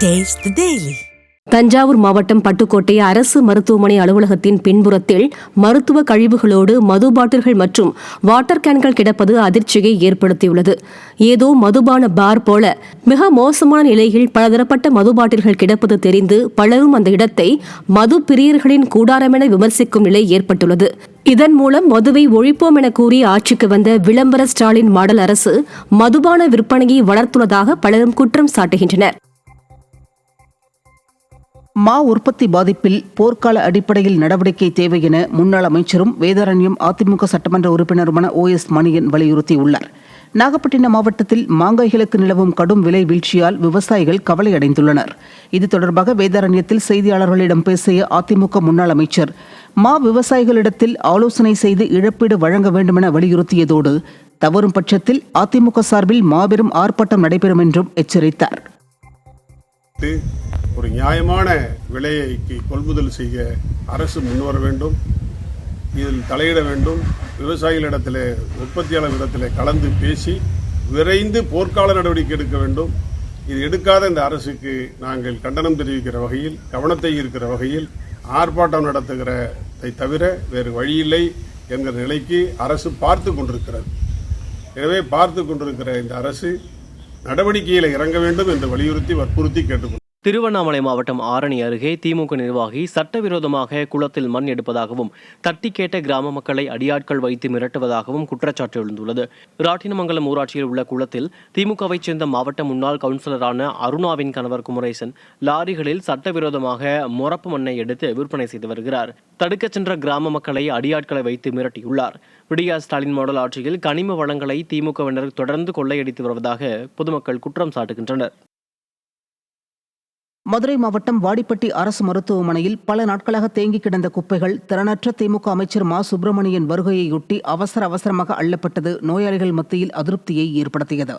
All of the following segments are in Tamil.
Taste the Daily. தஞ்சாவூர் மாவட்டம் பட்டுக்கோட்டை அரசு மருத்துவமனை அலுவலகத்தின் பின்புறத்தில் மருத்துவ கழிவுகளோடு மது பாட்டில்கள் மற்றும் வாட்டர் கேன்கள் கிடப்பது அதிர்ச்சியை ஏற்படுத்தியுள்ளது. ஏதோ மதுபான பார் போல மிக மோசமான நிலையில் பலதரப்பட்ட மது பாட்டில்கள் கிடப்பது தெரிந்து பலரும் அந்த இடத்தை மது பிரியர்களின் கூடாரமென விமர்சிக்கும் நிலை ஏற்பட்டுள்ளது. இதன் மூலம் மதுவை ஒழிப்போம் என கூறி ஆட்சிக்கு வந்த விளம்பர ஸ்டாலின் மாடல் அரசு மதுபான விற்பனையை வளர்த்துள்ளதாக பலரும் குற்றம் சாட்டுகின்றனர். மா உற்பத்தி பாதிப்பில் போர்க்கால அடிப்படையில் நடவடிக்கை தேவை என முன்னாள் அமைச்சரும் வேதாரண்யம் அதிமுக சட்டமன்ற உறுப்பினருமான OS மணியன் வலியுறுத்தியுள்ளார். நாகப்பட்டினம் மாவட்டத்தில் மாங்காய்களுக்கு நிலவும் கடும் விலை வீழ்ச்சியால் விவசாயிகள் கவலை அடைந்துள்ளனர். இது தொடர்பாக வேதாரண்யத்தில் செய்தியாளர்களிடம் பேசிய அதிமுக முன்னாள் அமைச்சர் மா விவசாயிகளிடத்தில் ஆலோசனை செய்து இழப்பீடு வழங்க வேண்டுமென வலியுறுத்தியதோடு தவறும் பட்சத்தில் அதிமுக சார்பில் மாபெரும் ஆர்ப்பாட்டம் நடைபெறும் என்றும் எச்சரித்தார். ஒரு நியாயமான விலைக்கு கொள்முதல் செய்ய அரசு முன்வர வேண்டும். இதில் தலையிட வேண்டும். விவசாயிகளிடத்தில் உற்பத்தியாளர்களிடத்தில் கலந்து பேசி விரைந்து போர்க்கால நடவடிக்கை எடுக்க வேண்டும். இது எடுக்காத இந்த அரசுக்கு நாங்கள் கண்டனம் தெரிவிக்கிற வகையில், கவனத்தை ஈர்க்கிற வகையில் ஆர்ப்பாட்டம் நடத்துகிறதை தவிர வேறு வழியில்லை என்கிற நிலைக்கு அரசு பார்த்து கொண்டிருக்கிறது. எனவே பார்த்து கொண்டிருக்கிற இந்த அரசு நடவடிக்கையில் இறங்க வேண்டும் என்று வலியுறுத்தி வற்புறுத்தி கேட்டுக்கொண்டார். திருவண்ணாமலை மாவட்டம் ஆரணி அருகே திமுக நிர்வாகி சட்டவிரோதமாக குளத்தில் மண் எடுப்பதாகவும் தட்டி கேட்ட கிராம மக்களை அடியாட்கள் வைத்து மிரட்டுவதாகவும் குற்றச்சாட்டு எழுந்துள்ளது. ராட்டினமங்கலம் ஊராட்சியில் உள்ள குளத்தில் திமுகவைச் சேர்ந்த மாவட்ட முன்னாள் கவுன்சிலரான அருணாவின் கணவர் குமரேசன் லாரிகளில் சட்டவிரோதமாக மொரப்பு மண்ணை எடுத்து விற்பனை செய்து வருகிறார். தடுக்கச் சென்ற கிராம மக்களை அடியாட்களை வைத்து மிரட்டியுள்ளார். விடியா ஸ்டாலின் மாடல் ஆட்சியில் கனிம வளங்களை திமுகவினர் தொடர்ந்து கொள்ளையடித்து வருவதாக பொதுமக்கள் குற்றம் சாட்டுகின்றனர். மதுரை மாவட்டம் வாடிப்பட்டி அரசு மருத்துவமனையில் பல நாட்களாக தேங்கி கிடந்த குப்பைகள் திறனற்ற திமுக அமைச்சர் மா சுப்பிரமணியன் வருகையொட்டி அவசரமாக அள்ளப்பட்டது நோயாளிகள் மத்தியில் அதிருப்தியை ஏற்படுத்தியது.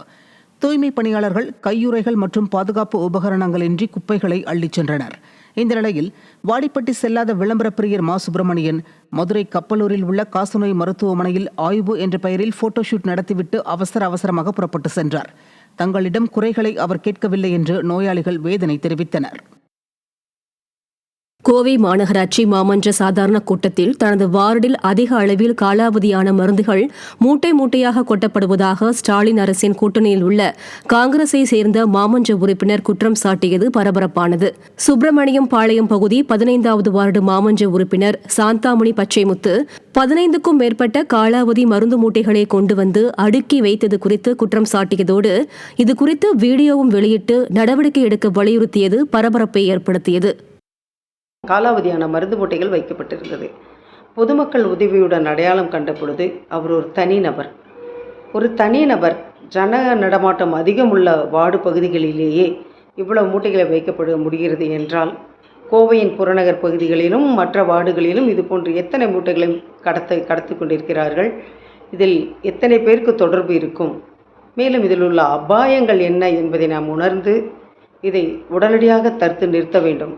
தூய்மை பணியாளர்கள் கையுறைகள் மற்றும் பாதுகாப்பு உபகரணங்களின்றி குப்பைகளை அள்ளிச் சென்றனர். இந்த நிலையில் வாடிப்பட்டி செல்லாத விளம்பர பிரியர் மா சுப்பிரமணியன் மதுரை கப்பலூரில் உள்ள காசநோய் மருத்துவமனையில் ஆய்வு என்ற பெயரில் போட்டோஷூட் நடத்திவிட்டு அவசரமாக புறப்பட்டு சென்றார். தங்களிடம் குறைகளை அவர் கேட்கவில்லை என்று நோயாளிகள் வேதனை தெரிவித்தனர். கோவை மாநகராட்சி மாமன்ற சாதாரண கூட்டத்தில் தனது வார்டில் அதிக அளவில் காலாவதியான மருந்துகள் மூட்டையாக கொட்டப்படுவதாக ஸ்டாலின் அரசின் கூட்டணியில் உள்ள காங்கிரஸை சேர்ந்த மாமன்ற உறுப்பினர் குற்றம் சாட்டியது பரபரப்பானது. சுப்பிரமணியம் பாளையம் பகுதி 15வது வார்டு மாமன்ற உறுப்பினர் சாந்தாமணி பச்சைமுத்து 15க்கும் மேற்பட்ட காலாவதி மருந்து மூட்டைகளை கொண்டு வந்து அடுக்கி வைத்தது குறித்து குற்றம் சாட்டியதோடு இது குறித்து வீடியோவும் வெளியிட்டு நடவடிக்கை எடுக்க வலியுறுத்தியது பரபரப்பை ஏற்படுத்தியது. காலாவதியான மருந்து மூட்டைகள் வைக்கப்பட்டிருந்தது. பொதுமக்கள் உதவியுடன் அடையாளம் கண்ட பொழுது அவர் ஒரு தனிநபர் ஜன நடமாட்டம் அதிகம் உள்ள வார்டு பகுதிகளிலேயே இவ்வளவு மூட்டைகளை வைக்கப்பட முடிகிறது என்றால் கோவையின் புறநகர் பகுதிகளிலும் மற்ற வார்டுகளிலும் இதுபோன்று எத்தனை மூட்டைகளை கடத்தி கொண்டிருக்கிறார்கள்? இதில் எத்தனை பேருக்கு தொடர்பு இருக்கும்? மேலும் இதில் உள்ள அபாயங்கள் என்ன என்பதை நாம் உணர்ந்து இதை உடனடியாக தடுத்து நிறுத்த வேண்டும்.